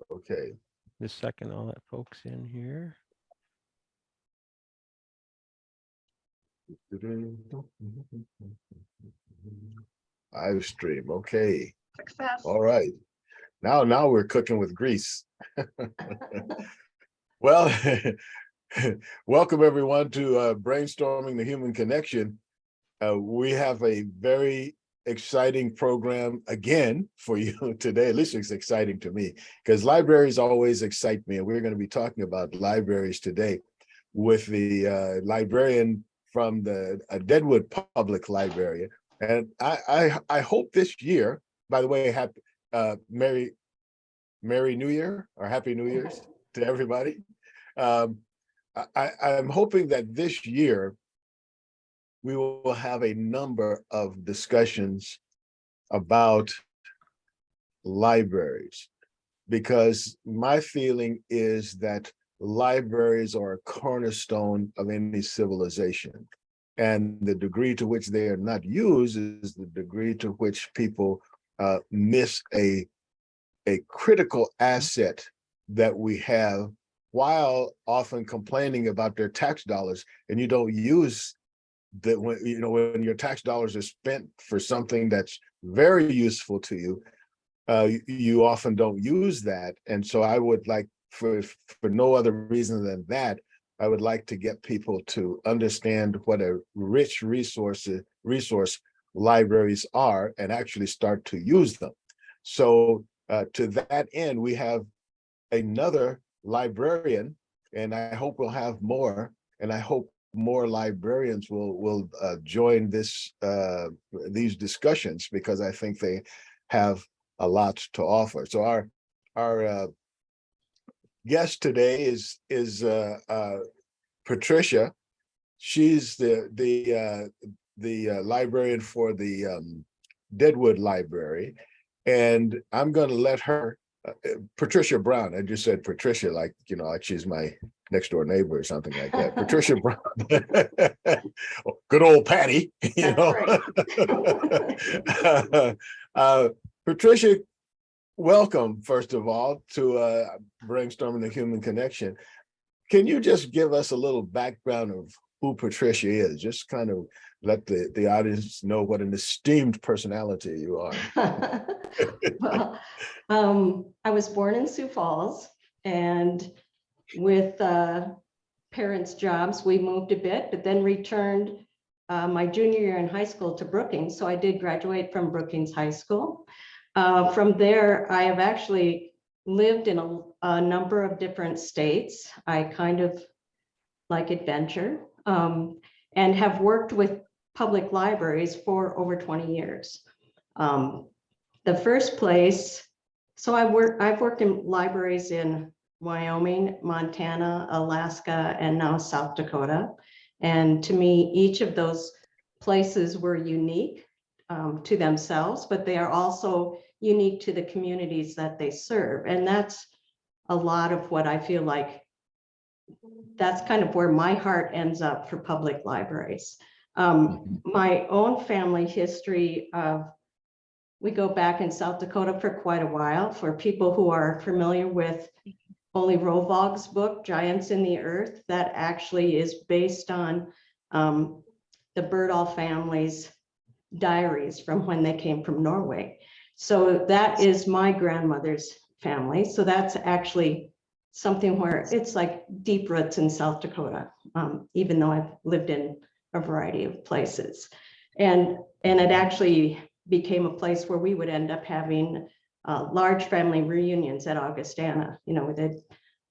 Okay. Just a second, I'll let folks in here. Live stream. Okay. Success. All right. Now we're cooking with grease. Well, welcome everyone to Brainstorming the Human Connection. We have a very exciting program again for you today. At least it's exciting to me because libraries always excite me. And we're going to be talking about libraries today with the librarian from the Deadwood Public Library. And I hope this year, by the way, happy Merry New Year or Happy New Year's to everybody. I'm hoping that this year we will have a number of discussions about libraries, because my feeling is that libraries are a cornerstone of any civilization. And the degree to which they are not used is the degree to which people miss a critical asset that we have, while often complaining about their tax dollars. And you don't use that when your tax dollars are spent for something that's very useful to you, you often don't use that. And so I would like, for no other reason than that, I would like to get people to understand what a rich resource libraries are and actually start to use them. So to that end, we have another librarian, and I hope we'll have more, and I hope more librarians will join these discussions, because I think they have a lot to offer. So our guest today is Patricia. She's the librarian for the Deadwood Library, and I'm going to let her. Patricia Brown. I just said Patricia, like she's my next door neighbor or something like that. Patricia Brown. Good old Patty. Patricia, welcome first of all to Brainstorming the Human Connection. Can you just give us a little background of who Patricia is? Just kind of let the audience know what an esteemed personality you are. Well, I was born in Sioux Falls, and with parents' jobs, we moved a bit, but then returned my junior year in high school to Brookings. So I did graduate from Brookings High School. From there, I have actually lived in a number of different states. I kind of like adventure, and have worked with public libraries for over 20 years. The first place, so I've worked in libraries in Wyoming, Montana, Alaska, and now South Dakota. And to me, each of those places were unique to themselves, but they are also unique to the communities that they serve. And that's a lot of what I feel like, that's kind of where my heart ends up for public libraries. My own family history of, we go back in South Dakota for quite a while. For people who are familiar with Ole Rovog's book, Giants in the Earth, that actually is based on the Birdall family's diaries from when they came from Norway. So that is my grandmother's family. So that's actually something where it's like deep roots in South Dakota, even though I've lived in a variety of places. And it actually became a place where we would end up having large family reunions at Augustana, with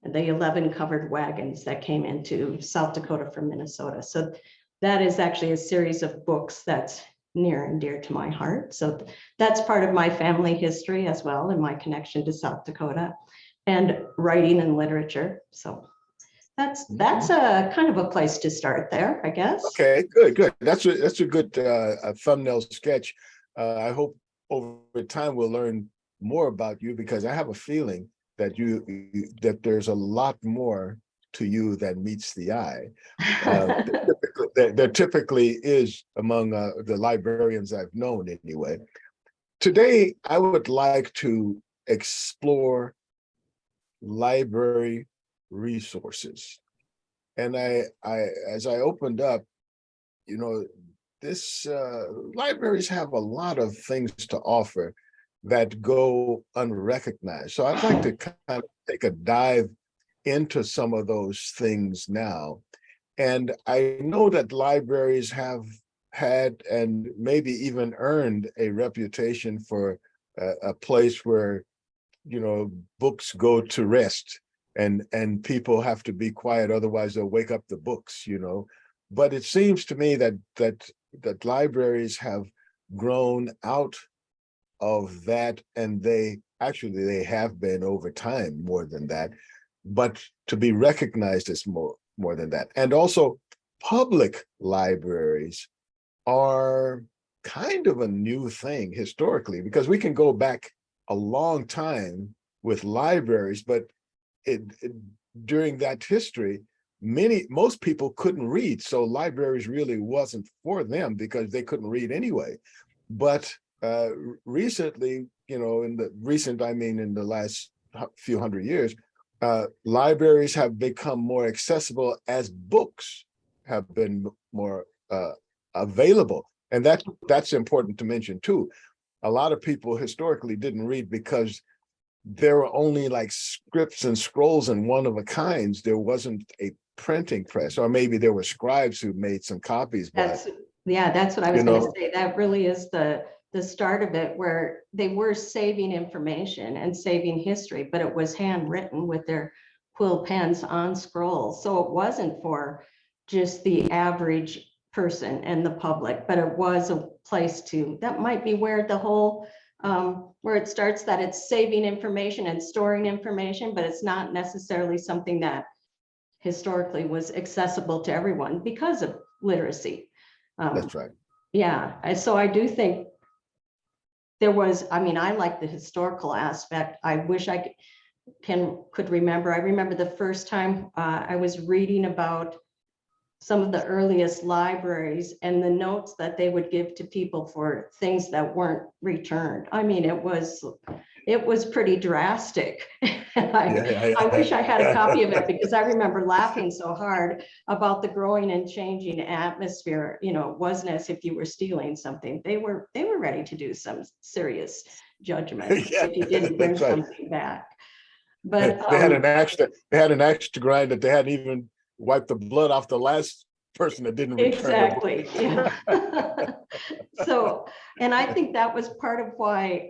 the 11 covered wagons that came into South Dakota from Minnesota. So that is actually a series of books that's near and dear to my heart. So that's part of my family history as well, and my connection to South Dakota and writing and literature. So that's a kind of a place to start there, I guess. Okay, good. That's a good thumbnail sketch. I hope over time we'll learn more about you, because I have a feeling that that there's a lot more to you than meets the eye. There typically is among the librarians I've known anyway. Today, I would like to explore library resources. And as I opened up, you know, this libraries have a lot of things to offer that go unrecognized. So I'd like to kind of take a dive into some of those things now. And I know that libraries have had and maybe even earned a reputation for a place where, you know, books go to rest and people have to be quiet, otherwise they'll wake up the books, you know. But it seems to me that libraries have grown out of that, and they have been over time more than that, but to be recognized as more than that. And also public libraries are kind of a new thing historically, because we can go back a long time with libraries, but during that history, most people couldn't read, so libraries really wasn't for them because they couldn't read anyway. But recently, you know, in the last few hundred years, libraries have become more accessible as books have been more available. And that's important to mention too. A lot of people historically didn't read because there were only like scripts and scrolls and one of a kinds. There wasn't a printing press, or maybe there were scribes who made some copies. That's what I was going to say. That really is the start of it, where they were saving information and saving history, but it was handwritten with their quill pens on scrolls. So it wasn't for just the average person and the public, but it was a place that might be where the whole where it starts, that it's saving information and storing information, but it's not necessarily something that historically was accessible to everyone because of literacy. That's right. Yeah, so I do think there was, I mean, I like the historical aspect. I wish I could remember. I remember the first time I was reading about some of the earliest libraries and the notes that they would give to people for things that weren't returned. I mean, it was pretty drastic. I wish I had a copy of it, because I remember laughing so hard about the growing and changing atmosphere. You know, it wasn't as if you were stealing something. They were ready to do some serious judgment if you didn't bring something back. But they had an axe to grind that they hadn't even wipe the blood off the last person that didn't return. Exactly. Yeah. So, and I think that was part of why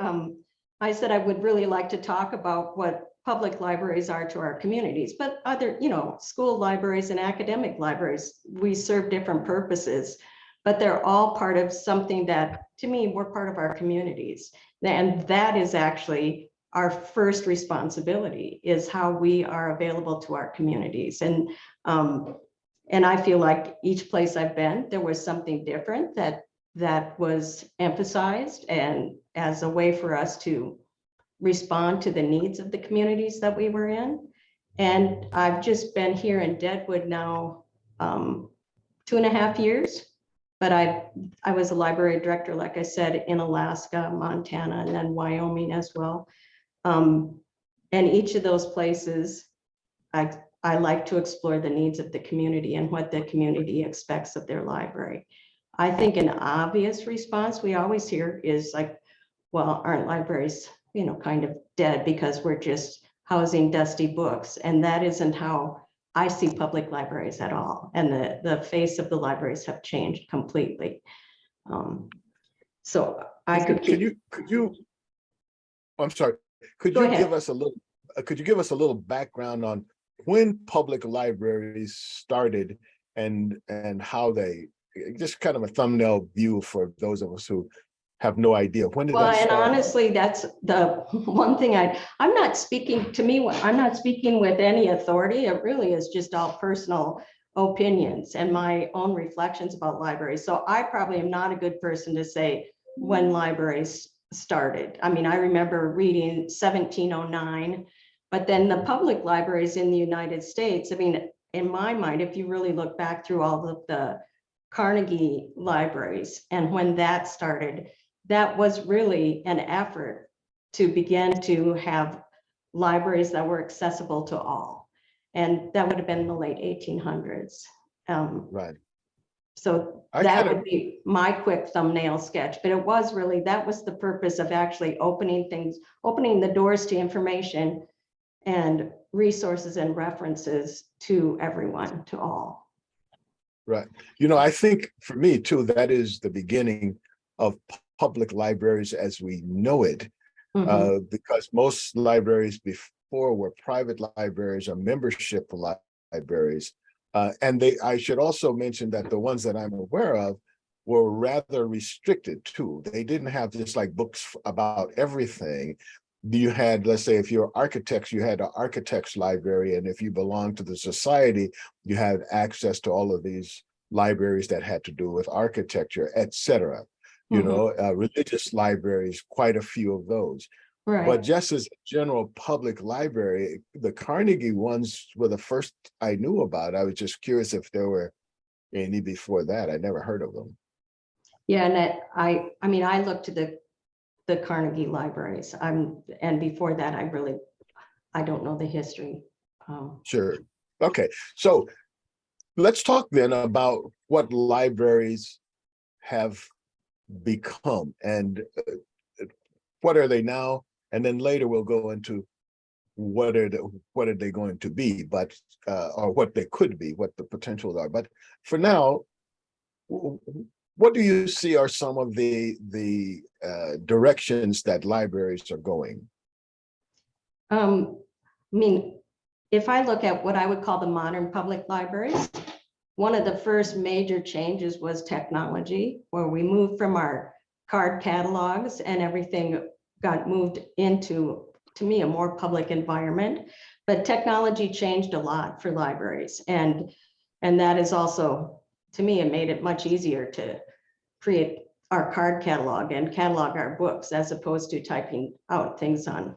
I said I would really like to talk about what public libraries are to our communities, but other, you know, school libraries and academic libraries, we serve different purposes, but they're all part of something that, to me, we're part of our communities. And that is actually our first responsibility, is how we are available to our communities. And I feel like each place I've been, there was something different that was emphasized, and as a way for us to respond to the needs of the communities that we were in. And I've just been here in Deadwood now 2.5 years, but I was a library director, like I said, in Alaska, Montana, and then Wyoming as well. And each of those places, I like to explore the needs of the community and what the community expects of their library. I think an obvious response we always hear is like, well, aren't libraries, you know, kind of dead because we're just housing dusty books? And that isn't how I see public libraries at all. And the face of the libraries have changed completely. So I could I'm sorry. Could you give us a little background on when public libraries started and how they, just kind of a thumbnail view for those of us who have no idea. When did that start? And honestly, that's the one thing I'm not speaking with any authority. It really is just all personal opinions and my own reflections about libraries. So I probably am not a good person to say when libraries started. I mean, I remember reading 1709, but then the public libraries in the United States, I mean, in my mind, if you really look back through all of the Carnegie libraries and when that started, that was really an effort to begin to have libraries that were accessible to all. And that would have been in the late 1800s. Right. So I that kind of, would be my quick thumbnail sketch, but it was really, that was the purpose of actually opening the doors to information and resources and references to everyone, to all. right. I think for me too, that is the beginning of public libraries as we know it. Because most libraries before were private libraries or membership libraries. And I should also mention that the ones that I'm aware of were rather restricted too. They didn't have just like books about everything. You had, let's say, if you're architects, you had an architect's library. And if you belonged to the society, you had access to all of these libraries that had to do with architecture, etc. Religious libraries, quite a few of those. Right. But just as a general public library, the Carnegie ones were the first I knew about. I was just curious if there were any before that. I never heard of them. Yeah, and I mean, I looked to the Carnegie libraries. And before that, I don't know the history. Sure. Okay. So let's talk then about what libraries have become and what are they now, and then later we'll go into what are they going to be, but or what they could be, what the potentials are. But for now, what do you see are some of the directions that libraries are going? I mean, if I look at what I would call the modern public libraries, one of the first major changes was technology, where we moved from our card catalogs and everything got moved into, to me, a more public environment. But technology changed a lot for libraries. And that is also, to me, it made it much easier to create our card catalog and catalog our books as opposed to typing out things on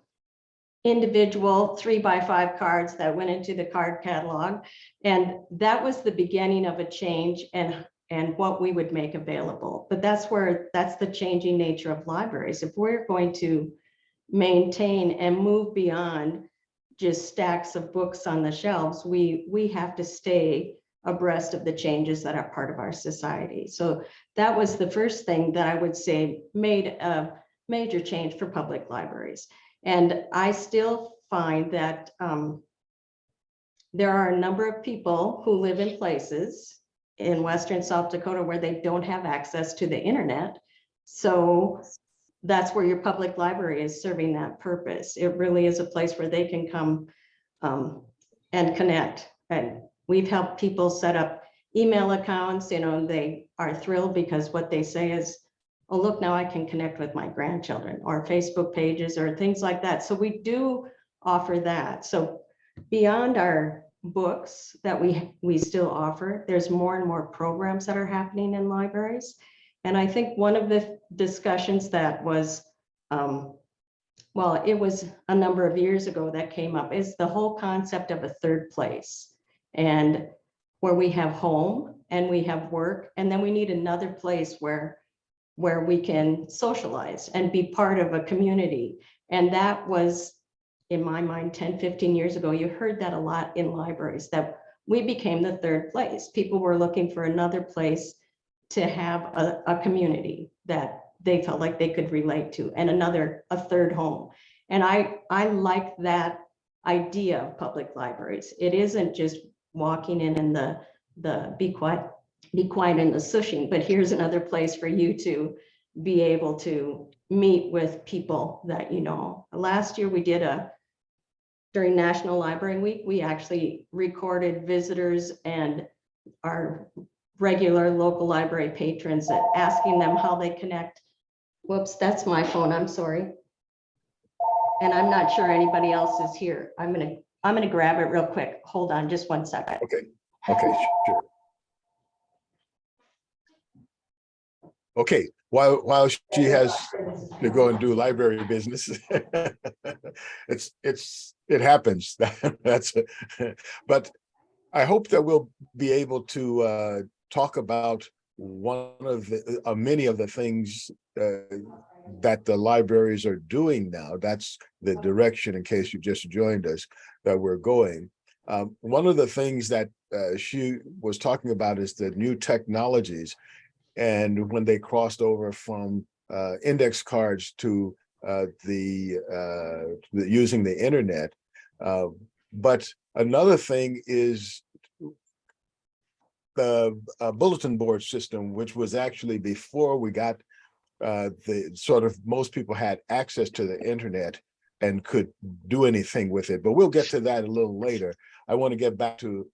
individual 3x5 cards that went into the card catalog. And that was the beginning of a change and what we would make available. But that's the changing nature of libraries. If we're going to maintain and move beyond just stacks of books on the shelves, we have to stay abreast of the changes that are part of our society. So that was the first thing that I would say made a major change for public libraries. And I still find that there are a number of people who live in places in Western South Dakota where they don't have access to the internet. So that's where your public library is serving that purpose. It really is a place where they can come and connect. And we've helped people set up email accounts. They are thrilled because what they say is, oh, look, now I can connect with my grandchildren, or Facebook pages or things like that. So we do offer that. So beyond our books that we still offer, there's more and more programs that are happening in libraries. And I think one of the discussions that was, well, it was a number of years ago that came up, is the whole concept of a third place, and where we have home and we have work, and then we need another place where we can socialize and be part of a community. And that was, in my mind, 10, 15 years ago, you heard that a lot in libraries, that we became the third place. People were looking for another place to have a community that they felt like they could relate to, and a third home. And I like that idea of public libraries. It isn't just walking in and the be quiet in the sushing, but here's another place for you to be able to meet with people that you know. Last year we did during National Library Week, we actually recorded visitors and our regular local library patrons, asking them how they connect. Whoops, that's my phone, I'm sorry. And I'm not sure anybody else is here. I'm gonna grab it real quick. Hold on just one second. Okay, sure. Okay, while she has to go and do library business, it happens. But I hope that we'll be able to talk about one of the many of the things that the libraries are doing now. That's the direction, in case you just joined us, that we're going. One of the things that she was talking about is the new technologies, and when they crossed over from index cards to using the internet. But another thing is the bulletin board system, which was actually before we got the sort of, most people had access to the internet and could do anything with it. But we'll get to that a little later. I want to get back to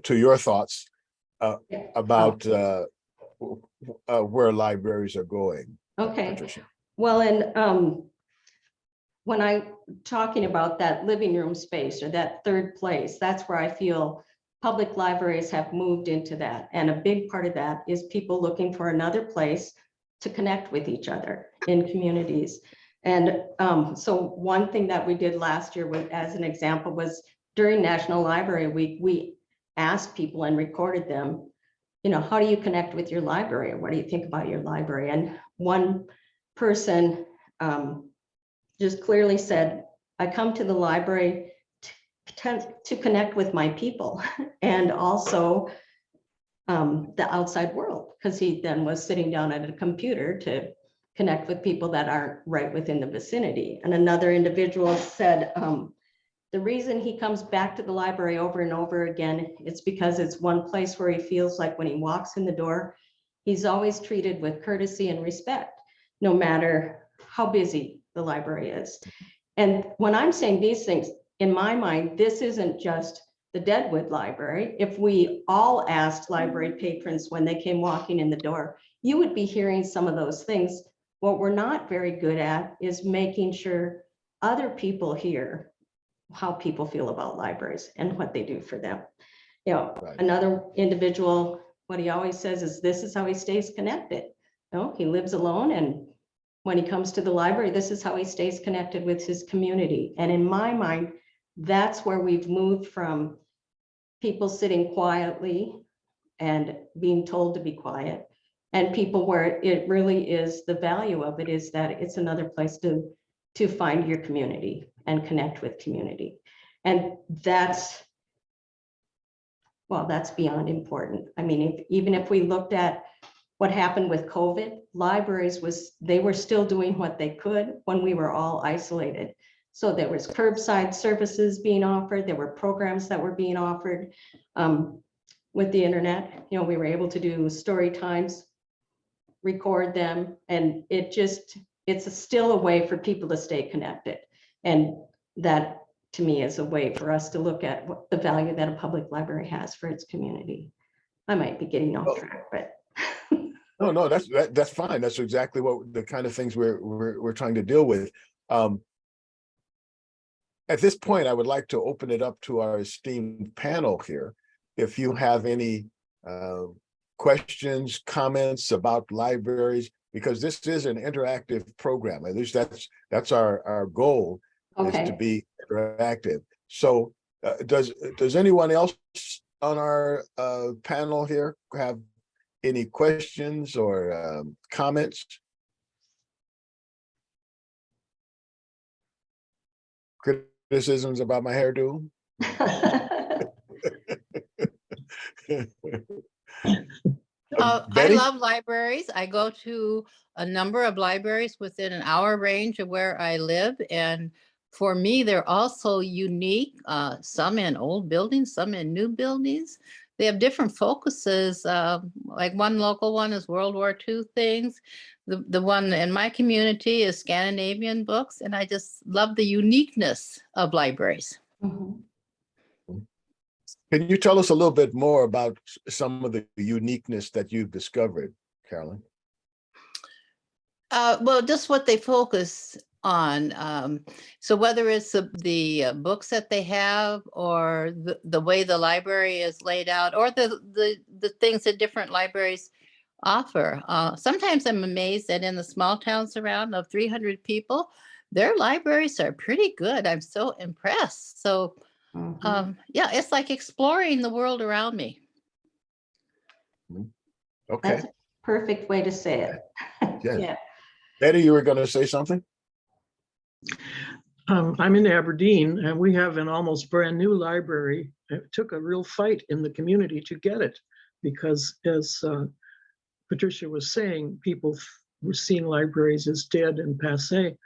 your thoughts about where libraries are going. Okay. Patricia. Well, and when I'm talking about that living room space or that third place, that's where I feel public libraries have moved into that. And a big part of that is people looking for another place to connect with each other in communities. And so one thing that we did last year, as an example, was during National Library Week, we asked people and recorded them, you know, how do you connect with your library? Or what do you think about your library? And one person just clearly said, I come to the library to connect with my people and also the outside world, because he then was sitting down at a computer to connect with people that aren't right within the vicinity. And another individual said, the reason he comes back to the library over and over again is because it's one place where he feels like when he walks in the door, he's always treated with courtesy and respect, no matter how busy the library is. And when I'm saying these things, in my mind, this isn't just the Deadwood Library. If we all asked library patrons when they came walking in the door, you would be hearing some of those things. What we're not very good at is making sure other people hear how people feel about libraries and what they do for them. You know, Right. Another individual, what he always says is this is how he stays connected. You know, he lives alone, and when he comes to the library, this is how he stays connected with his community. And in my mind, that's where we've moved from people sitting quietly and being told to be quiet, and people where it really is, the value of it is that it's another place to find your community and connect with community. And that's, well, that's beyond important. I mean, even if we looked at what happened with COVID, libraries they were still doing what they could when we were all isolated. So there was curbside services being offered. There were programs that were being offered with the internet. You know, we were able to do story times, record them, and it's still a way for people to stay connected. And that, to me, is a way for us to look at what the value that a public library has for its community. I might be getting off track, but No, that's fine. That's exactly what the kind of things we're trying to deal with. At this point, I would like to open it up to our esteemed panel here. If you have any questions, comments about libraries, because this is an interactive program. At least that's our goal, okay. is to be interactive. So does anyone else on our panel here have any questions or comments? Criticisms about my hairdo? I Betty? love libraries. I go to a number of libraries within an hour range of where I live. And for me, they're also unique, some in old buildings, some in new buildings. They have different focuses. Like one local one is World War II things. The one in my community is Scandinavian books. And I just love the uniqueness of libraries. Mhm. Can you tell us a little bit more about some of the uniqueness that you've discovered, Carolyn? Well, just what they focus on. So whether it's the books that they have, or the way the library is laid out, or the things that different libraries offer. Sometimes I'm amazed that in the small towns around of 300 people, their libraries are pretty good. I'm so impressed. So yeah, it's like exploring the world around me. Okay. That's a perfect way to say it. Yes. Yeah. Betty, you were going to say something? I'm in Aberdeen, and we have an almost brand new library. It took a real fight in the community to get it because, as Patricia was saying, people were seeing libraries as dead and passé.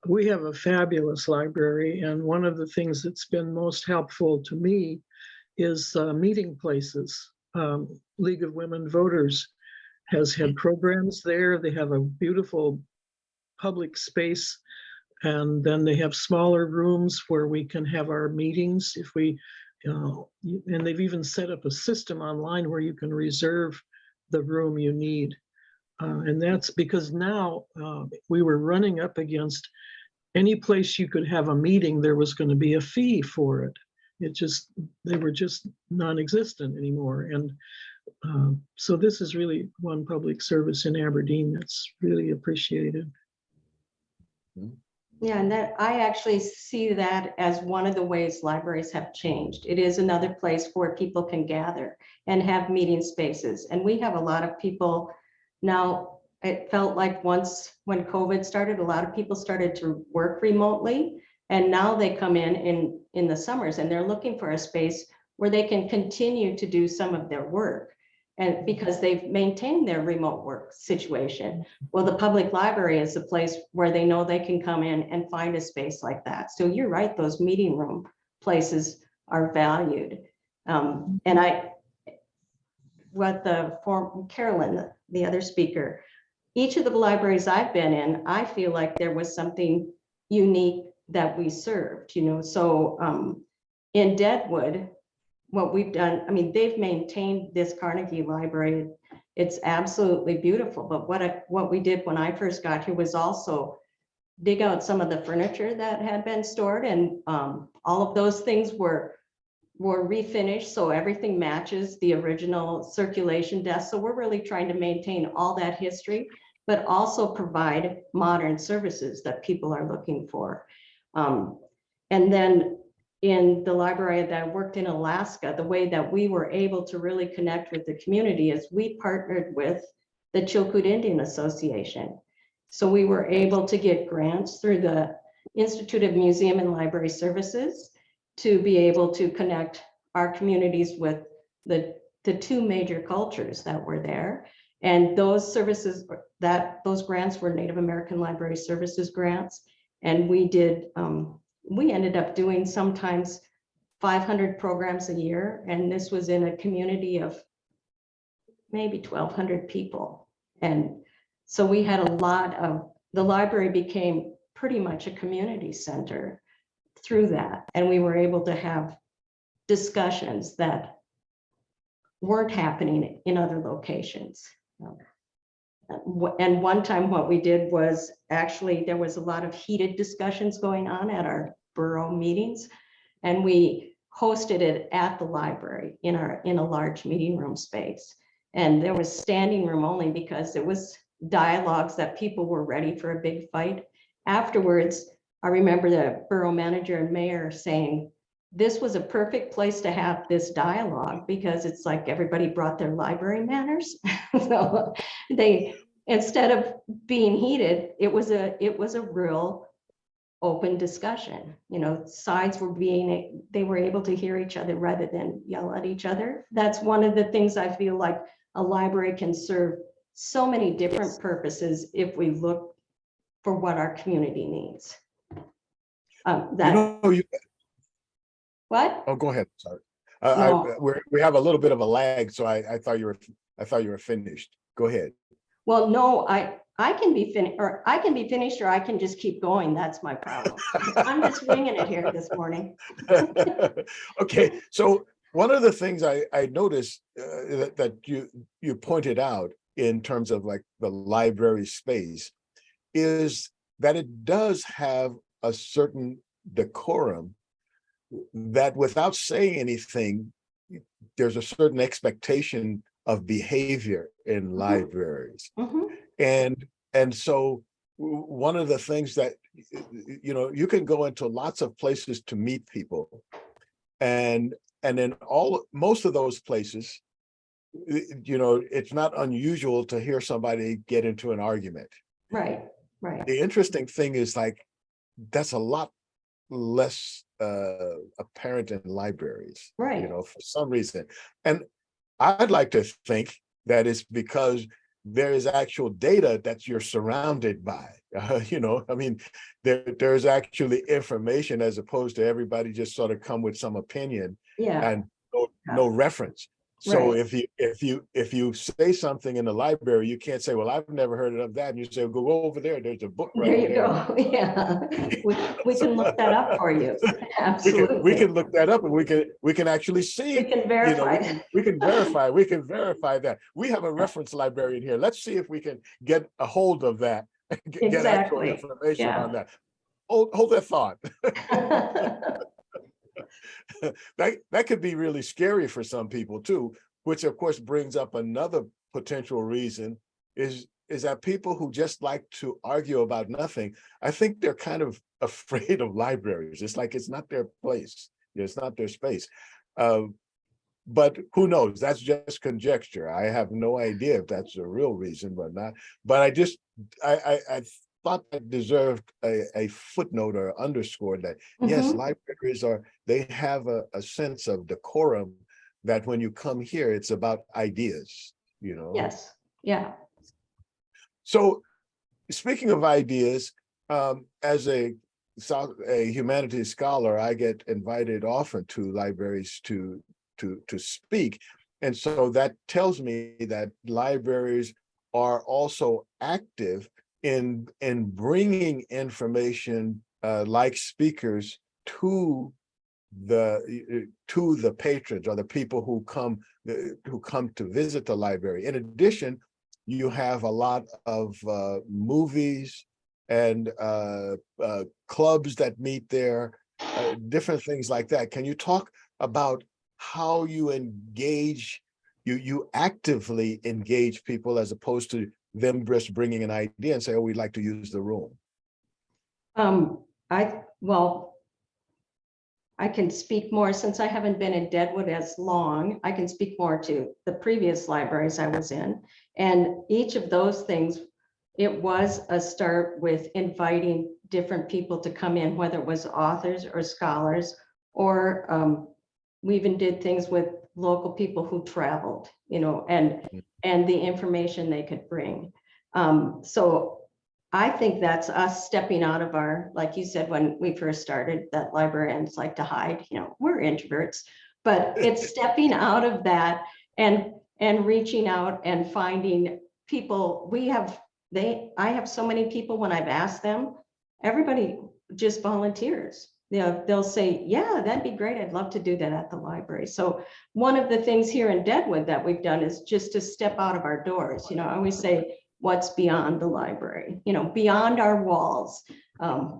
We have a fabulous library, and one of the things that's been most helpful to me is meeting places. League of Women Voters has had programs there. They have a beautiful public space, and then they have smaller rooms where we can have our meetings if we, and they've even set up a system online where you can reserve the room you need. And that's because now we were running up against any place you could have a meeting, there was going to be a fee for it. They were just non-existent anymore. And so this is really one public service in Aberdeen that's really appreciated. Yeah, and that I actually see that as one of the ways libraries have changed. It is another place where people can gather and have meeting spaces. And we have a lot of people now. It felt like once when COVID started, a lot of people started to work remotely, and now they come in the summers and they're looking for a space where they can continue to do some of their work, and because they've maintained their remote work situation. Well, the public library is a place where they know they can come in and find a space like that. So you're right, those meeting room places are valued. And Carolyn, the other speaker, each of the libraries I've been in, I feel like there was something unique that we served, So in Deadwood, what we've done, I mean, they've maintained this Carnegie Library. It's absolutely beautiful. But what we did when I first got here was also dig out some of the furniture that had been stored, and all of those things were refinished, so everything matches the original circulation desk. So we're really trying to maintain all that history, but also provide modern services that people are looking for. And then in the library that I worked in Alaska, the way that we were able to really connect with the community is we partnered with the Chilkoot Indian Association. So we were able to get grants through the Institute of Museum and Library Services to be able to connect our communities with the two major cultures that were there. And those services, those grants were Native American Library Services grants. And we ended up doing sometimes 500 programs a year. And this was in a community of maybe 1,200 people. And so we had the library became pretty much a community center through that. And we were able to have discussions that weren't happening in other locations. And one time what we did was actually there was a lot of heated discussions going on at our borough meetings, and we hosted it at the library in a large meeting room space. And there was standing room only because it was dialogues that people were ready for a big fight. Afterwards, I remember the borough manager and mayor saying, this was a perfect place to have this dialogue because it's like everybody brought their library manners. So they, instead of being heated, it was a real open discussion. Sides were they were able to hear each other rather than yell at each other. That's one of the things I feel like a library can serve so many different purposes if we look for what our community needs. What? Oh, go ahead. Sorry. No. We have a little bit of a lag, so I thought you were finished. Go ahead. Well, no, I can be finished, or I can be finished, or I can just keep going. That's my problem. I'm just winging it here this morning. Okay, so one of the things I noticed that you pointed out in terms of like the library space is that it does have a certain decorum that without saying anything, there's a certain expectation of behavior in libraries. And so one of the things that, you can go into lots of places to meet people. And in most of those places, it's not unusual to hear somebody get into an argument. Right. Right. the interesting thing is like, that's a lot less apparent in libraries, Right. you know, for some reason. And I'd like to think that it's because there is actual data that you're surrounded by. You know, I mean, there's actually information as opposed to everybody just sort of come with some opinion Yeah. and no reference. So Right. if you say something in the library, you can't say, well, I've never heard of that. And you say, go over there. There's a book There right you there. go. Yeah. We can look that up for you. we Absolutely. can look that up, and we can actually see, We can you know, verify. we can verify that. We have a reference librarian here. Let's see if we can get a hold of that, get actual Exactly. information Yeah. on that. Hold that thought. That could be really scary for some people too, which of course brings up another potential reason is that people who just like to argue about nothing, I think they're kind of afraid of libraries. It's like it's not their place. It's not their space. But who knows? That's just conjecture. I have no idea if that's the real reason, but I thought that deserved a footnote or underscore that yes, Mhm. libraries they have a sense of decorum that when you come here, it's about ideas, you know. Yes. Yeah. So speaking of ideas, as a humanities scholar, I get invited often to libraries to speak. And so that tells me that libraries are also active in bringing information like speakers to the patrons or the people who come to visit the library. In addition, you have a lot of movies and clubs that meet there, different things like that. Can you talk about how you engage, you actively engage people as opposed to them just bringing an idea and say, oh, we'd like to use the room? Well, I can speak more since I haven't been in Deadwood as long. I can speak more to the previous libraries I was in. And each of those things, it was a start with inviting different people to come in, whether it was authors or scholars, or we even did things with local people who traveled, you know, and the information they could bring. So I think that's us stepping out of our, like you said, when we first started, that librarians like to hide, you know, we're introverts, but it's stepping out of that and reaching out and finding people. I have so many people when I've asked them, everybody just volunteers. You know, they'll say, yeah, that'd be great. I'd love to do that at the library. So one of the things here in Deadwood that we've done is just to step out of our doors. You know, I always say, what's beyond the library, you know, beyond our walls,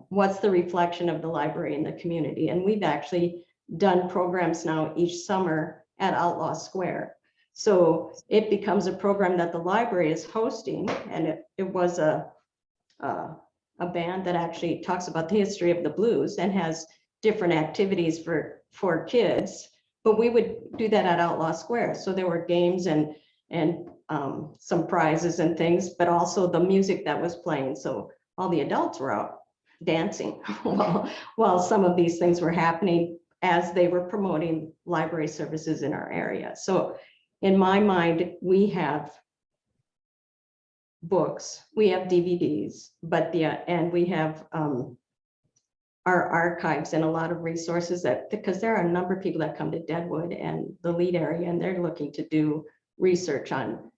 what's the reflection of the library in the community? And we've actually done programs now each summer at Outlaw Square. So it becomes a program that the library is hosting, and it was a band that actually talks about the history of the blues and has different activities for kids, but we would do that at Outlaw Square. So there were games and some prizes and things, but also the music that was playing. So all the adults were out dancing while some of these things were happening as they were promoting library services in our area. So in my mind, we have books, we have DVDs, and we have our archives and a lot of resources because there are a number of people that come to Deadwood and the lead area, and they're looking to do research on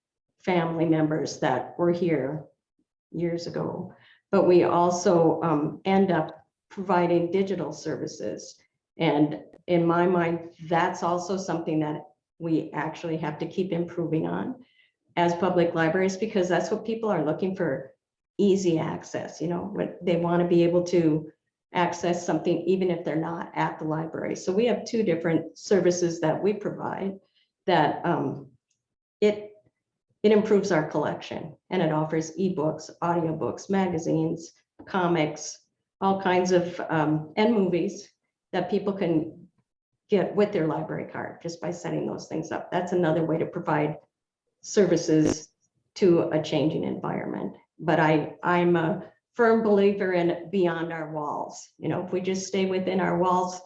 family members that were here years ago. But we also end up providing digital services. And in my mind, that's also something that we actually have to keep improving on as public libraries, because that's what people are looking for, easy access. You know, they want to be able to access something even if they're not at the library. So we have two different services that we provide that it improves our collection, and it offers ebooks, audiobooks, magazines, comics, all kinds of and movies that people can get with their library card just by setting those things up. That's another way to provide services to a changing environment. But I'm a firm believer in beyond our walls. You know, if we just stay within our walls,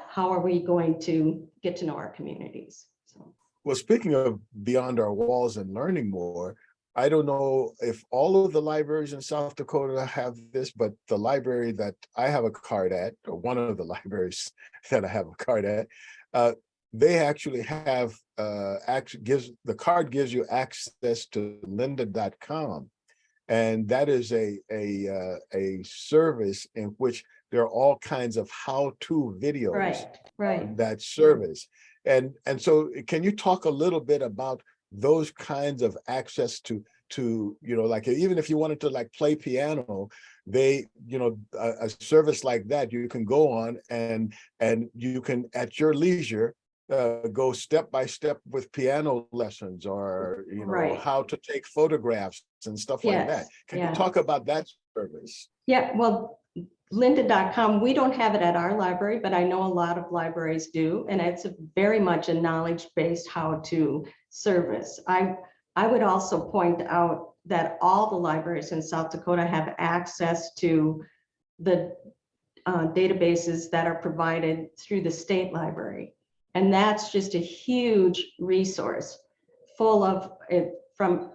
how are we going to get to know our communities? So. Well, speaking of beyond our walls and learning more, I don't know if all of the libraries in South Dakota have this, but the library that I have a card at, or one of the libraries that I have a card at, they actually have the card gives you access to lynda.com. And that is a service in which there are all kinds of how-to videos on that service. And so can you talk a little bit about those kinds of access to you know, like even if you wanted to like play piano, they, you know, a service like that you can go on and you can at your leisure go step by step with piano lessons, or you know, how to take photographs and stuff like that. Can you talk about that service? Yeah, well, lynda.com, we don't have it at our library, but I know a lot of libraries do, and it's very much a knowledge-based how-to service. I would also point out that all the libraries in South Dakota have access to the databases that are provided through the state library. And that's just a huge resource full of it, from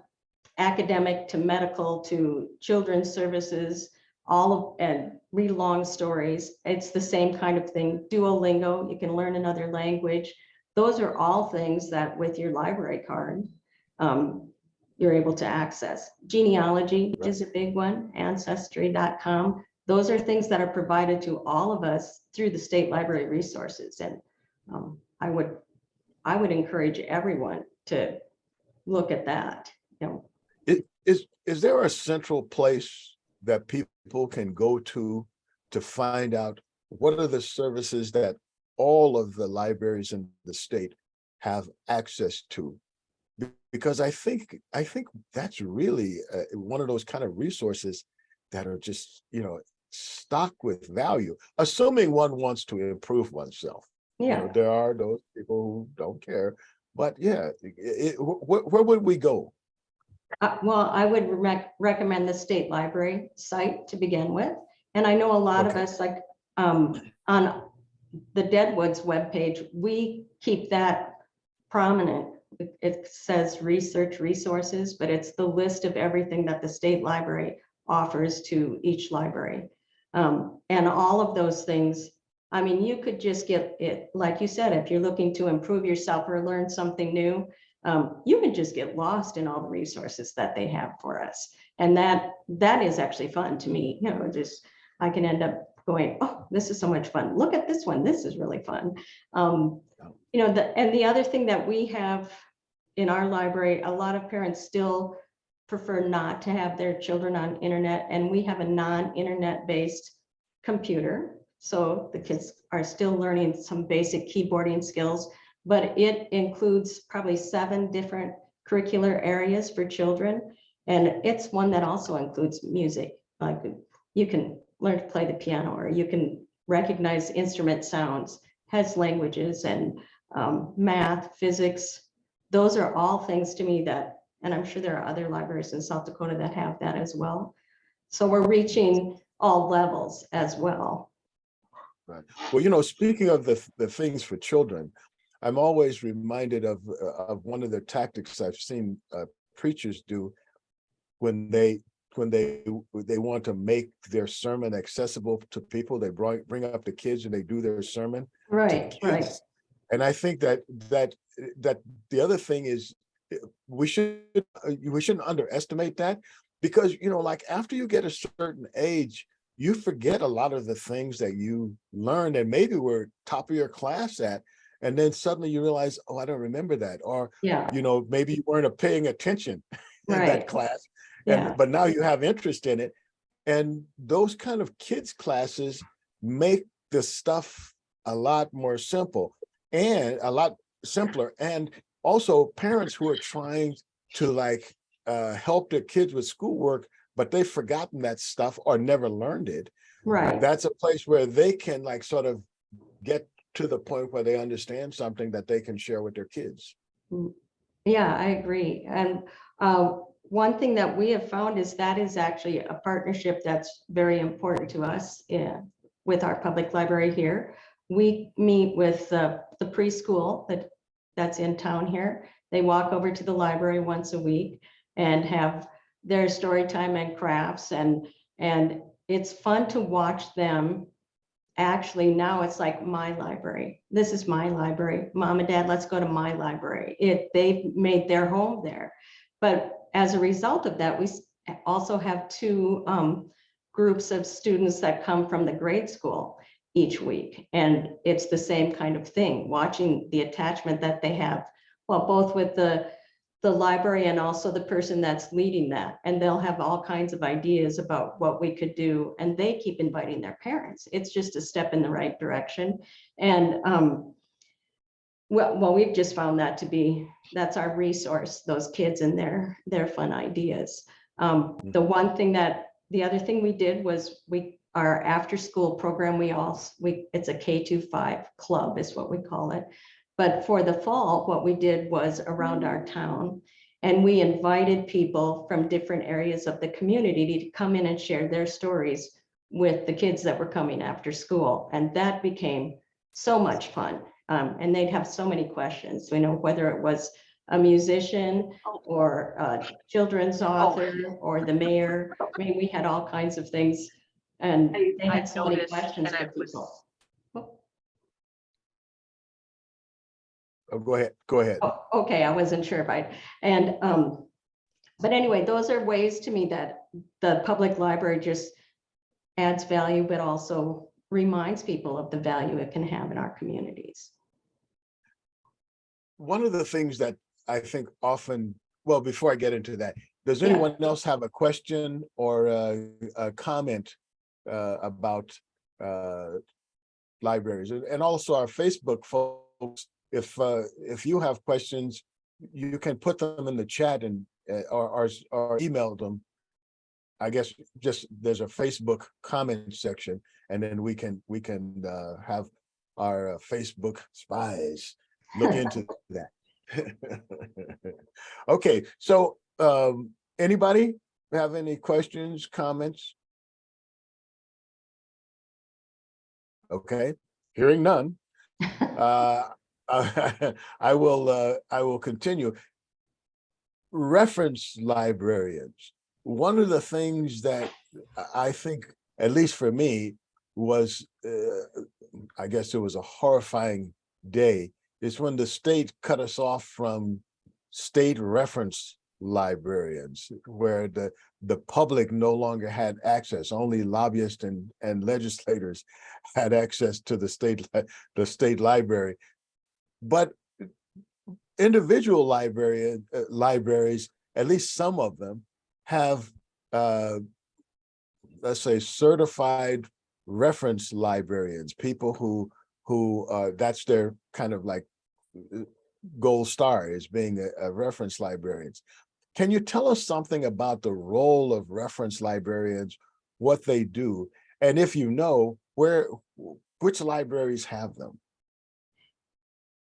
academic to medical to children's services, all of, and read long stories. It's the same kind of thing. Duolingo, you can learn another language. Those are all things that with your library card, you're able to access. Genealogy is a big one, ancestry.com. Those are things that are provided to all of us through the state library resources. And I would encourage everyone to look at that. You know, is there a central place that people can go to find out what are the services that all of the libraries in the state have access to? Because I think that's really one of those kind of resources that are just, you know, stocked with value, assuming one wants to improve oneself. Yeah. You know, there are those people who don't care, but yeah, where would we go? Well, I would recommend the state library site to begin with. And I know a lot of us, like on the Deadwood's webpage, we keep that prominent. It says research resources, but it's the list of everything that the state library offers to each library. And all of those things, I mean, you could just get it, like you said, if you're looking to improve yourself or learn something new, you can just get lost in all the resources that they have for us. And that is actually fun to me. You know, just I can end up going, oh, this is so much fun. Look at this one. This is really fun. You know, and the other thing that we have in our library, a lot of parents still prefer not to have their children on internet, and we have a non-internet based computer. So the kids are still learning some basic keyboarding skills, but it includes probably 7 different curricular areas for children. And it's one that also includes music. Like you can learn to play the piano, or you can recognize instrument sounds, has languages, and math, physics. Those are all things to me that, and I'm sure there are other libraries in South Dakota that have that as well. So we're reaching all levels as well. Right. Well, you know, speaking of the things for children, I'm always reminded of one of the tactics I've seen preachers do when they want to make their sermon accessible to people. They bring up the kids and they do their sermon. Right, right. And I think that the other thing is we shouldn't underestimate that, because, you know, like after you get a certain age, you forget a lot of the things that you learned and maybe were top of your class at. And then suddenly you realize, oh, I don't remember that. Or, you know, maybe you weren't paying attention in that class. But now you have interest in it. And those kind of kids classes make the stuff a lot more simple and a lot simpler. And also parents who are trying to like help their kids with schoolwork, but they've forgotten that stuff or never learned it. Right. That's a place where they can like sort of get to the point where they understand something that they can share with their kids. Yeah, I agree. And one thing that we have found is that is actually a partnership that's very important to us with our public library here. We meet with the preschool that's in town here. They walk over to the library once a week and have their story time and crafts, and it's fun to watch them. Actually, now it's like my library. This is my library. Mom and Dad, let's go to my library. They've made their home there. But as a result of that, we also have two groups of students that come from the grade school each week. And it's the same kind of thing, watching the attachment that they have, well, both with the library and also the person that's leading that. And they'll have all kinds of ideas about what we could do. And they keep inviting their parents. It's just a step in the right direction. And well, we've just found that to be, that's our resource, those kids and their fun ideas. The other thing we did was our after school program, it's a K-5 club is what we call it. But for the fall, what we did was around our town, and we invited people from different areas of the community to come in and share their stories with the kids that were coming after school. And that became so much fun. And they'd have so many questions, whether it was a musician or a children's author or the mayor. I mean, we had all kinds of things, and they had so many questions for people. Oh, go ahead. Oh, okay, I wasn't sure if but anyway, those are ways to me that the public library just adds value, but also reminds people of the value it can have in our communities. One of the things that I think often, well, before I get into that, does Yeah. anyone else have a question or a comment about libraries? And also our Facebook folks, if you have questions, you can put them in the chat and or email them. I guess just there's a Facebook comment section, and then we can have our Facebook spies look into that. Okay, so anybody have any questions, comments? Okay, hearing none. I will continue. Reference librarians. One of the things that I think, at least for me, was, I guess it was a horrifying day, is when the state cut us off from state reference librarians, where the public no longer had access. Only lobbyists and legislators had access to the state library. But individual libraries, at least some of them, have let's say certified reference librarians, people who that's their kind of like gold star, is being a reference librarians. Can you tell us something about the role of reference librarians, what they do, and if you know, which libraries have them?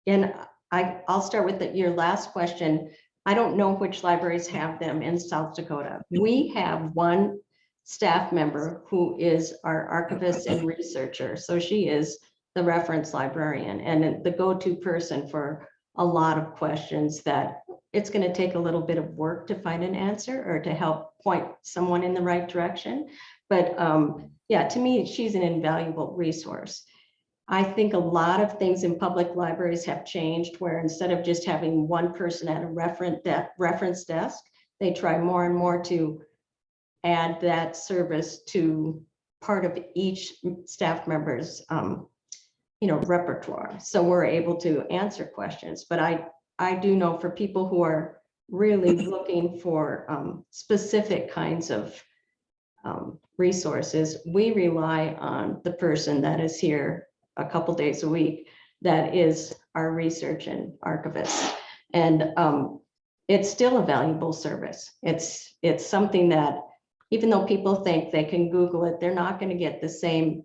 And I'll start with your last question. I don't know which libraries have them in South Dakota. We have one staff member who is our archivist and researcher. So she is the reference librarian and the go-to person for a lot of questions that it's going to take a little bit of work to find an answer or to help point someone in the right direction. But yeah, to me, she's an invaluable resource. I think a lot of things in public libraries have changed, where instead of just having one person at a reference desk, they try more and more to add that service to part of each staff member's repertoire. So we're able to answer questions. But I do know for people who are really looking for specific kinds of resources, we rely on the person that is here a couple days a week, that is our research and archivist. And it's still a valuable service. It's something that, even though people think they can Google it, they're not going to get the same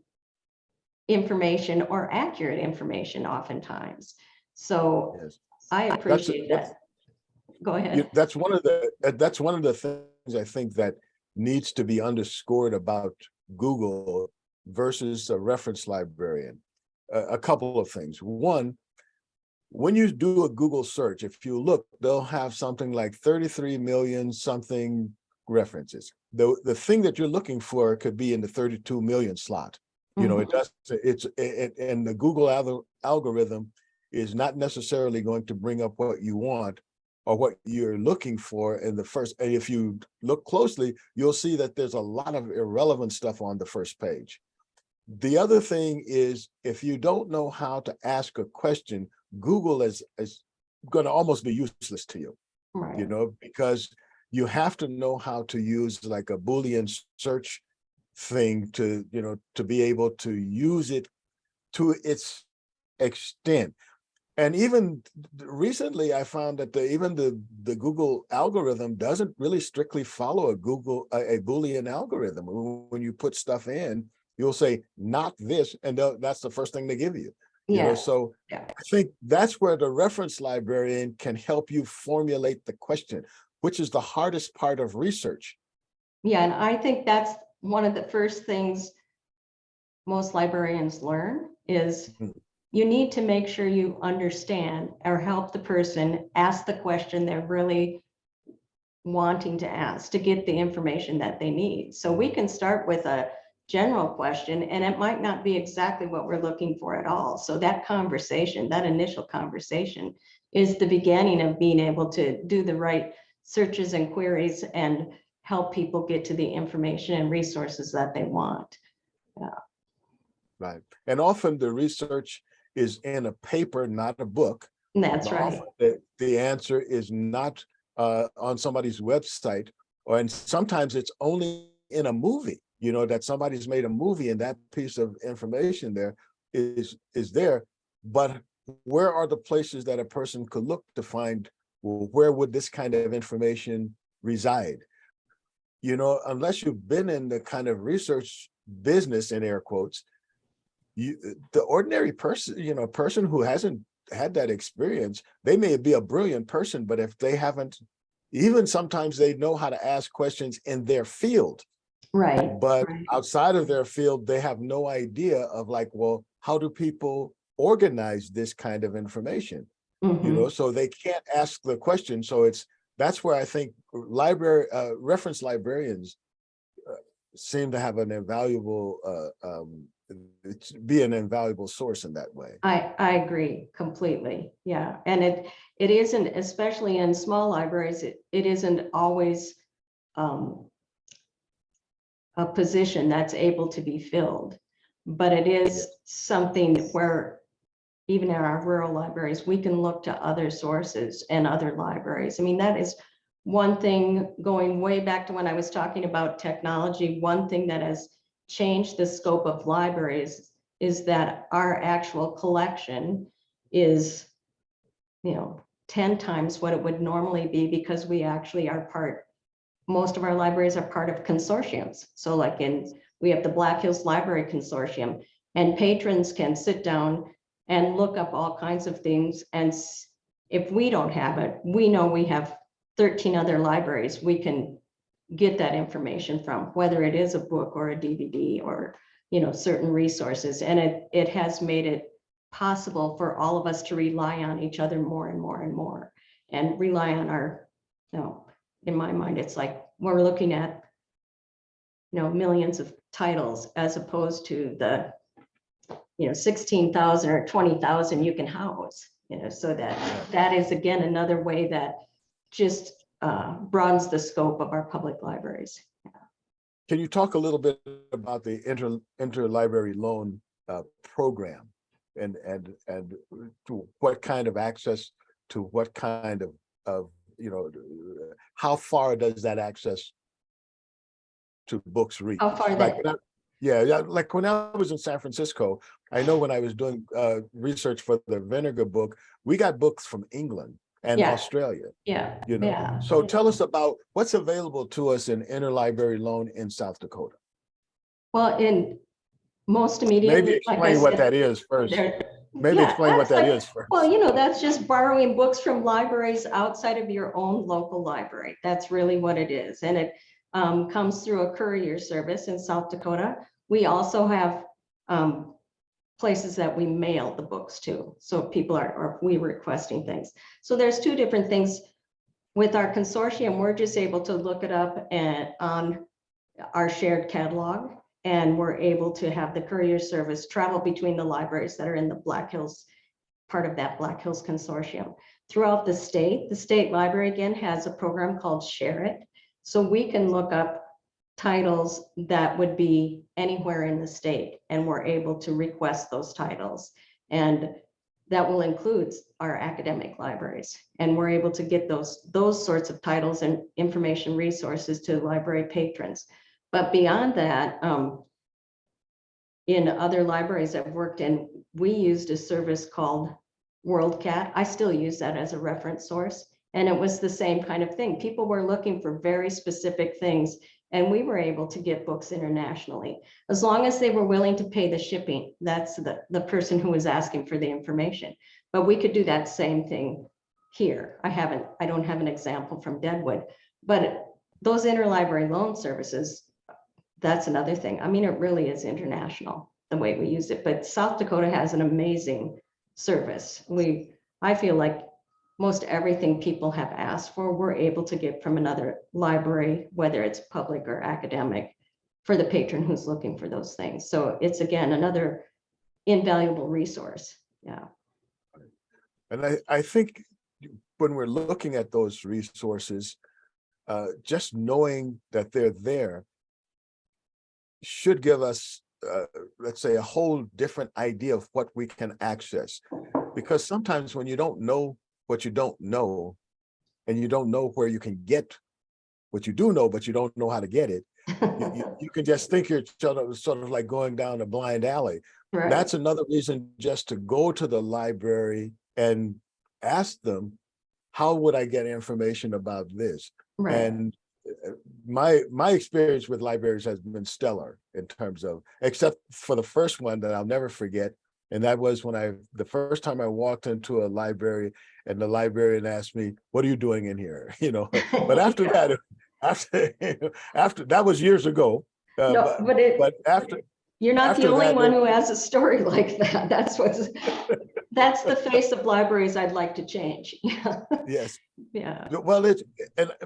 information or accurate information oftentimes. So Yes. I appreciate that. Go ahead. That's one of the things I think that needs to be underscored about Google versus a reference librarian. A couple of things. One, when you do a Google search, if you look, they'll have something like 33 million something references. The thing that you're looking for could be in the 32 million slot. You know, and the Google algorithm is not necessarily going to bring up what you want or what you're looking for in the first. And if you look closely, you'll see that there's a lot of irrelevant stuff on the first page. The other thing is, if you don't know how to ask a question, Google is going to almost be useless to you, Right. you know, because you have to know how to use like a Boolean search thing to, you know, to be able to use it to its extent. And even recently, I found that even the Google algorithm doesn't really strictly follow a Boolean algorithm. When you put stuff in, you'll say not this, and that's the first thing they give you. You know, so I think that's where the reference librarian can help you formulate the question, which is the hardest part of research. Yeah, and I think that's one of the first things most librarians learn is you need to make sure you understand or help the person ask the question they're really wanting to ask to get the information that they need. So we can start with a general question and it might not be exactly what we're looking for at all. So that conversation, that initial conversation is the beginning of being able to do the right searches and queries and help people get to the information and resources that they want. Yeah. Right. And often the research is in a paper, not a book. And that's right. The answer is not on somebody's website, and sometimes it's only in a movie, you know, that somebody's made a movie and that piece of information there is there. But where are the places that a person could look to find, well, where would this kind of information reside? You know, unless you've been in the kind of research business, in air quotes, the ordinary person, you know, person who hasn't had that experience, they may be a brilliant person, but if they haven't, even sometimes they know how to ask questions in their field, right? But outside of their field, they have no idea of like, well, how do people organize this kind of information? You know, so they can't ask the question. So that's where I think reference librarians seem to have an invaluable be an invaluable source in that way. I agree completely. Yeah. And it isn't, especially in small libraries, it isn't always a position that's able to be filled, but it is something where even in our rural libraries, we can look to other sources and other libraries. I mean, that is one thing, going way back to when I was talking about technology, one thing that has changed the scope of libraries is that our actual collection is, 10 times what it would normally be, because we actually are most of our libraries are part of consortiums. So like we have the Black Hills Library Consortium, and patrons can sit down and look up all kinds of things. And if we don't have it, we know we have 13 other libraries we can get that information from, whether it is a book or a DVD or, certain resources. And it has made it possible for all of us to rely on each other more and more and more, and rely on our, in my mind, it's like we're looking at, millions of titles as opposed to the, 16,000 or 20,000 you can house, so that is again another way that just broadens the scope of our public libraries. Can you talk a little bit about the interlibrary loan program and to what kind of access to what kind of how far does that access to books reach? How far like like when I was in San Francisco, I know when I was doing research for the Vinegar book, we got books from England and Australia. So tell us about what's available to us in interlibrary loan in South Dakota. Well, in most immediately, Maybe explain what that is first. maybe Yeah, explain what that's that like- is first. Well, you know, that's just borrowing books from libraries outside of your own local library. That's really what it is. And it comes through a courier service in South Dakota. We also have places that we mail the books to. So if people are, or we requesting things. So there's two different things. With our consortium, we're just able to look it up and on our shared catalog. And we're able to have the courier service travel between the libraries that are in the Black Hills, part of that Black Hills Consortium. Throughout the state library again has a program called Share It. So we can look up titles that would be anywhere in the state, and we're able to request those titles. And that will include our academic libraries. And we're able to get those sorts of titles and information resources to library patrons. But beyond that, in other libraries I've worked in, we used a service called WorldCat. I still use that as a reference source. And it was the same kind of thing. People were looking for very specific things, and we were able to get books internationally, as long as they were willing to pay the shipping. That's the person who was asking for the information. But we could do that same thing here. I don't have an example from Deadwood, but those interlibrary loan services, that's another thing. I mean, it really is international, the way we use it, but South Dakota has an amazing service. I feel like most everything people have asked for, we're able to get from another library, whether it's public or academic, for the patron who's looking for those things. So it's, again, another invaluable resource. Yeah. And I think when we're looking at those resources, just knowing that they're there should give us, let's say, a whole different idea of what we can access. Because sometimes when you don't know what you don't know, and you don't know where you can get what you do know, but you don't know how to get it, you can just think you're sort of like going down a blind alley. Right. That's another reason just to go to the library and ask them, how would I get information about this? Right. And my experience with libraries has been stellar in terms of, except for the first one that I'll never forget. And that was when the first time I walked into a library and the librarian asked me, "What are you doing in here?" You know, but after that, after that was years ago. No, but after you're not the after only that, one who has a story like that. That's the face of libraries I'd like to change. Yeah. yes. Yeah. Well,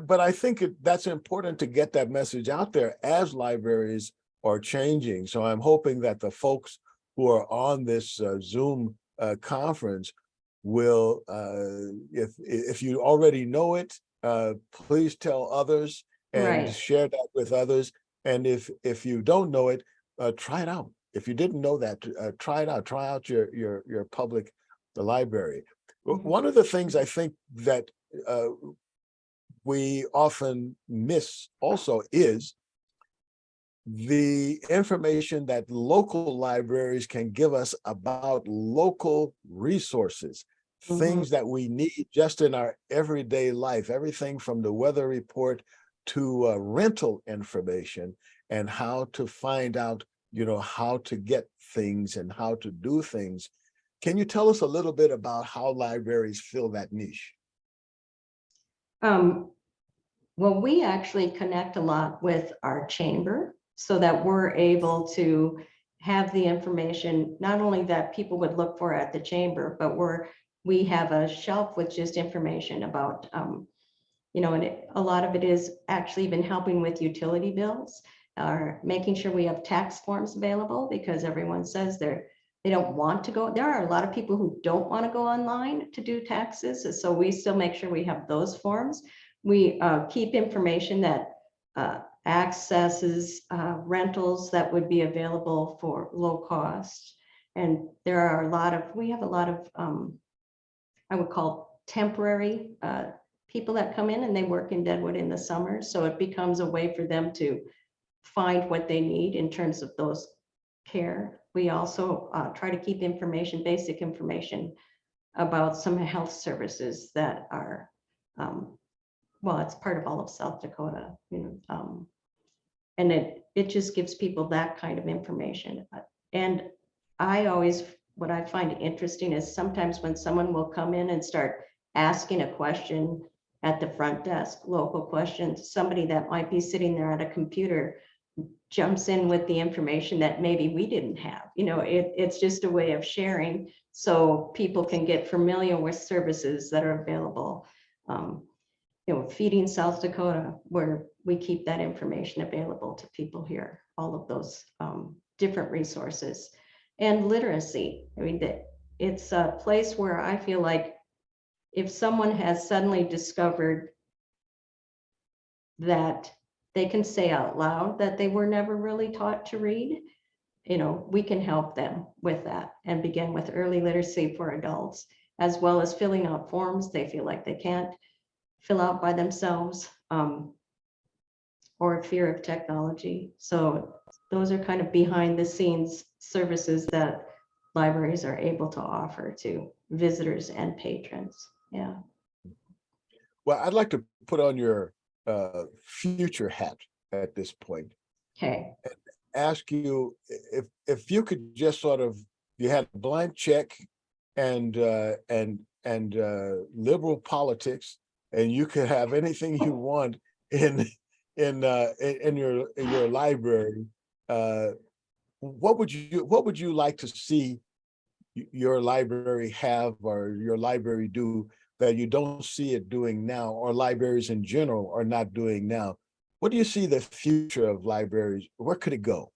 but I think that's important to get that message out there as libraries are changing. So I'm hoping that the folks who are on this Zoom conference will, if you already know it, please tell others and Right. share that with others. And if you don't know it, try it out. If you didn't know that, try it out. Try out your public library. Mhm. One of the things I think that we often miss also is the information that local libraries can give us about local resources, things that we need just in our everyday life, everything from the weather report to rental information, and how to find out, how to get things and how to do things. Can you tell us a little bit about how libraries fill that niche? Well, we actually connect a lot with our chamber so that we're able to have the information, not only that people would look for at the chamber, but we have a shelf with just information about, and a lot of it is actually been helping with utility bills, or making sure we have tax forms available, because everyone says they don't want to go. There are a lot of people who don't want to go online to do taxes. So we still make sure we have those forms. We keep information that accesses rentals that would be available for low cost. And we have a lot of, I would call temporary people that come in, and they work in Deadwood in the summer. So it becomes a way for them to find what they need in terms of those care. We also try to keep basic information about some health services that are, well, it's part of all of South Dakota, and it just gives people that kind of information. And I always what I find interesting is sometimes when someone will come in and start asking a question at the front desk, local questions, somebody that might be sitting there at a computer jumps in with the information that maybe we didn't have. It's just a way of sharing so people can get familiar with services that are available. Feeding South Dakota, where we keep that information available to people here, all of those different resources. And literacy, it's a place where I feel like if someone has suddenly discovered that they can say out loud that they were never really taught to read, we can help them with that and begin with early literacy for adults, as well as filling out forms they feel like they can't fill out by themselves, or fear of technology. So those are kind of behind the scenes services that libraries are able to offer to visitors and patrons. Yeah. Well, I'd like to put on your future hat at this point. Okay. Ask you if you could just sort of, you had a blank check and liberal politics, and you could have anything you want in your library. What would you like to see your library have, or your library do, that you don't see it doing now, or libraries in general are not doing now? What do you see the future of libraries? Where could it go?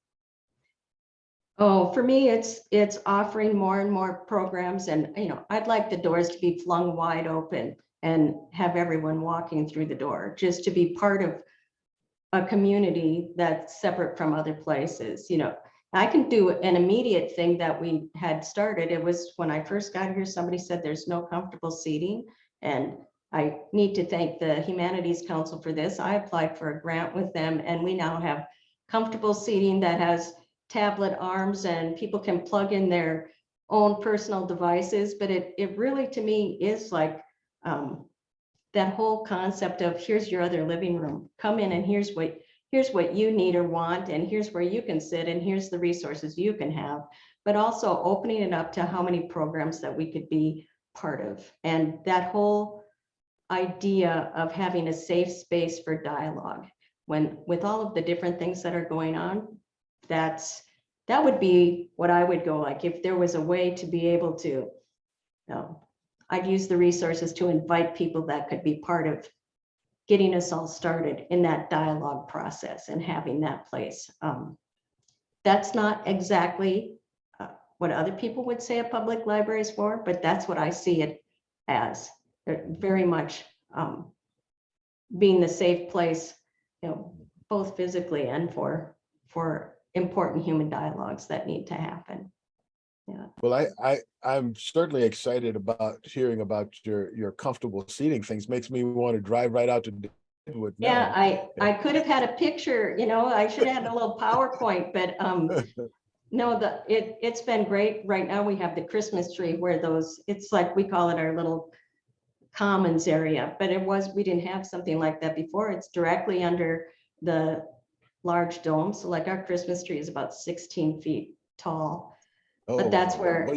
Oh, for me, it's offering more and more programs, and I'd like the doors to be flung wide open and have everyone walking through the door, just to be part of a community that's separate from other places. I can do an immediate thing that we had started. It was when I first got here, somebody said there's no comfortable seating, and I need to thank the Humanities Council for this. I applied for a grant with them, and we now have comfortable seating that has tablet arms, and people can plug in their own personal devices. But it really, to me, is like that whole concept of, here's your other living room, come in and here's what you need or want, and here's where you can sit, and here's the resources you can have, but also opening it up to how many programs that we could be part of. And that whole idea of having a safe space for dialogue, with all of the different things that are going on, that would be what I would go like, if there was a way to be able to, I'd use the resources to invite people that could be part of getting us all started in that dialogue process and having that place. That's not exactly what other people would say a public library is for, but that's what I see it as. They're very much being the safe place, both physically and for important human dialogues that need to happen. Yeah. Well, I'm certainly excited about hearing about your comfortable seating things. Makes me want to drive right out to Deadwood now. Yeah, I could have had a picture, I should have had a little PowerPoint, but no, it's been great. Right now we have the Christmas tree where it's like, we call it our little commons area, but we didn't have something like that before. It's directly under the large dome. So like our Christmas tree is about 16 feet tall. But that's where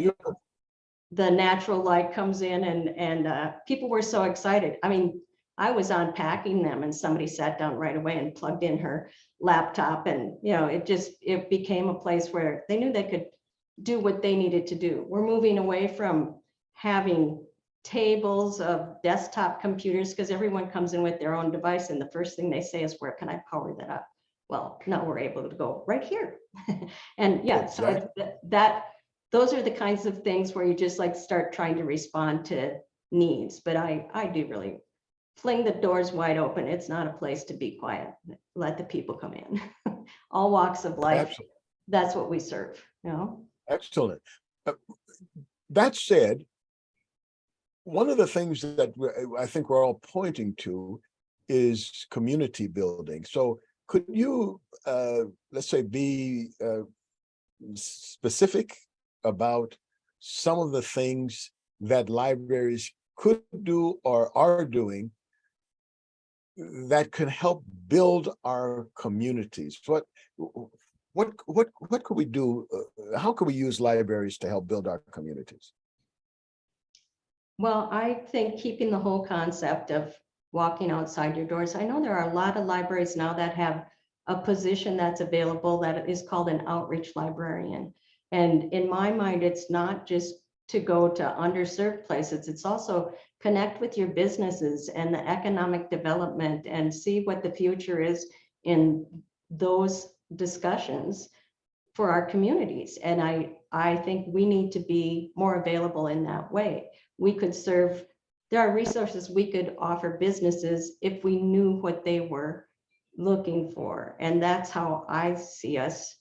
the natural light comes in, and people were so excited. I mean, I was unpacking them and somebody sat down right away and plugged in her laptop, and it became a place where they knew they could do what they needed to do. We're moving away from having tables of desktop computers, because everyone comes in with their own device, and the first thing they say is, where can I power that up? Well, now we're able to go right here. And yeah, exactly. So those are the kinds of things where you just like start trying to respond to needs. But I do really fling the doors wide open. It's not a place to be quiet. Let the people come in. All walks of life. Absolutely. That's what we serve. Excellent. That said, one of the things that I think we're all pointing to is community building. So could you, let's say, be specific about some of the things that libraries could do or are doing that can help build our communities? what could we do? How could we use libraries to help build our communities? Well, I think keeping the whole concept of walking outside your doors. I know there are a lot of libraries now that have a position that's available that is called an outreach librarian. And in my mind, it's not just to go to underserved places, it's also connect with your businesses and the economic development and see what the future is in those discussions for our communities. And I think we need to be more available in that way. We could serve, there are resources we could offer businesses if we knew what they were looking for. And that's how I see us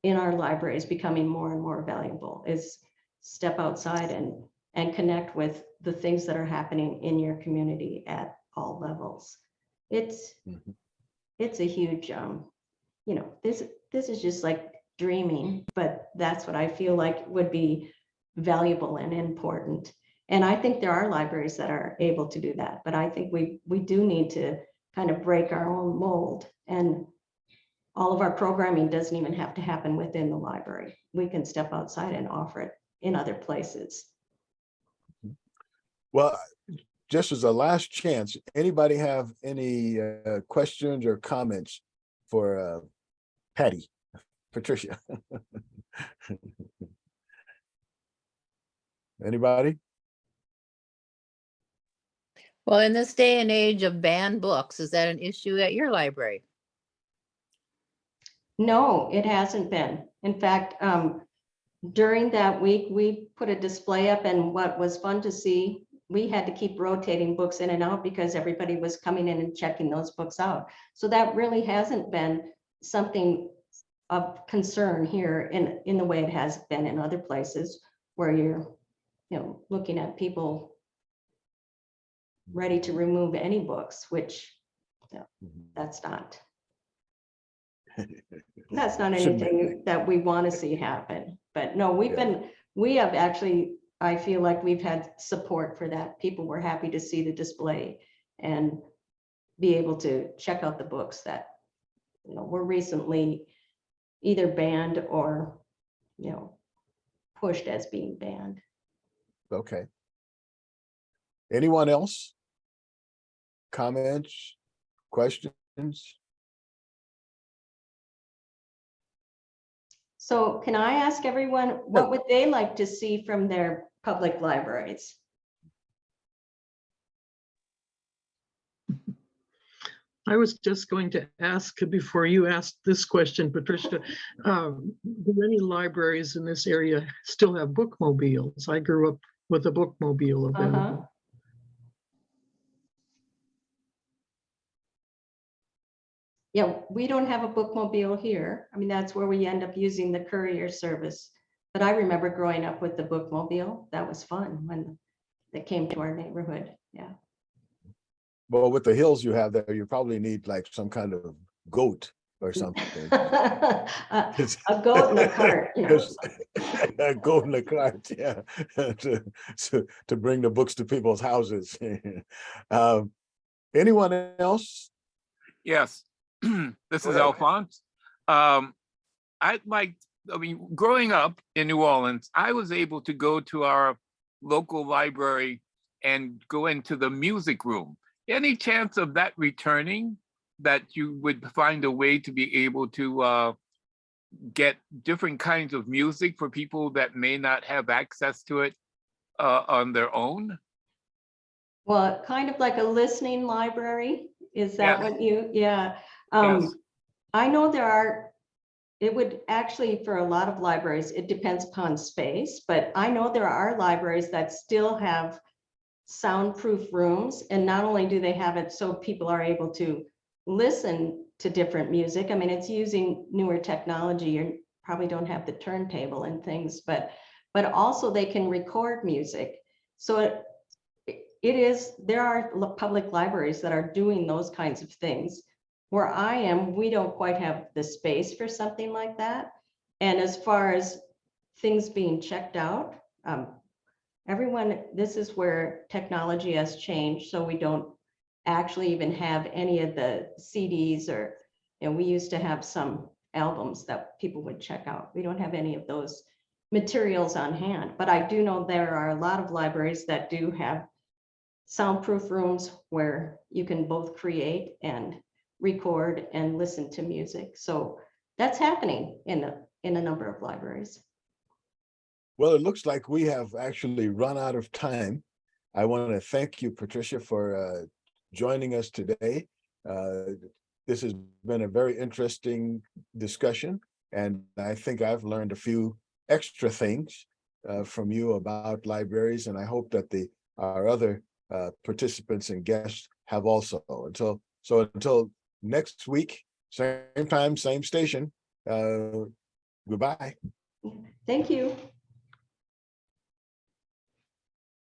in our libraries becoming more and more valuable, is step outside and connect with the things that are happening in your community at all levels. It's a huge, you know, this is just like dreaming, but that's what I feel like would be valuable and important. And I think there are libraries that are able to do that, but I think we do need to kind of break our own mold, and all of our programming doesn't even have to happen within the library. We can step outside and offer it in other places. Well, just as a last chance, anybody have any questions or comments for Patty, Patricia? Anybody? Well, in this day and age of banned books, is that an issue at your library? No, it hasn't been. In fact, during that week, we put a display up, and what was fun to see, we had to keep rotating books in and out because everybody was coming in and checking those books out. So that really hasn't been something of concern here in the way it has been in other places where you're, you know, looking at people ready to remove any books, which, you know, that's not anything that we want to see happen. But no, we have actually, I feel like we've had support for that. People were happy to see the display and be able to check out the books that, you know, were recently either banned or, you know, pushed as being banned. Okay. Anyone else? Comments, questions? So can I ask everyone, what would they like to see from their public libraries? I was just going to ask before you asked this question, Patricia, do any libraries in this area still have bookmobiles? I grew up with a bookmobile available. Yeah, we don't have a bookmobile here. I mean, that's where we end up using the courier service. But I remember growing up with the bookmobile. That was fun when they came to our neighborhood. Yeah. Well, with the hills you have there, you probably need like some kind of goat or something. A goat in a cart, you know. A goat in a cart, yeah, to bring the books to people's houses. Anyone else? Yes, this is Alphonse. Growing up in New Orleans, I was able to go to our local library and go into the music room. Any chance of that returning, that you would find a way to be able to get different kinds of music for people that may not have access to it on their own? Well, kind of like a listening library. Is that Yes. what you, yeah. Yes. I know there are, it would actually, for a lot of libraries, it depends upon space, but I know there are libraries that still have soundproof rooms. And not only do they have it so people are able to listen to different music, I mean, it's using newer technology. You probably don't have the turntable and things, but also they can record music. So there are public libraries that are doing those kinds of things. Where I am, we don't quite have the space for something like that. And as far as things being checked out, this is where technology has changed. So we don't actually even have any of the CDs, or, you know, we used to have some albums that people would check out. We don't have any of those materials on hand, but I do know there are a lot of libraries that do have soundproof rooms where you can both create and record and listen to music. So that's happening in a number of libraries. Well, it looks like we have actually run out of time. I want to thank you, Patricia, for joining us today. This has been a very interesting discussion, and I think I've learned a few extra things from you about libraries, and I hope that our other participants and guests have also. Until next week, same time, same station. Goodbye. Thank you.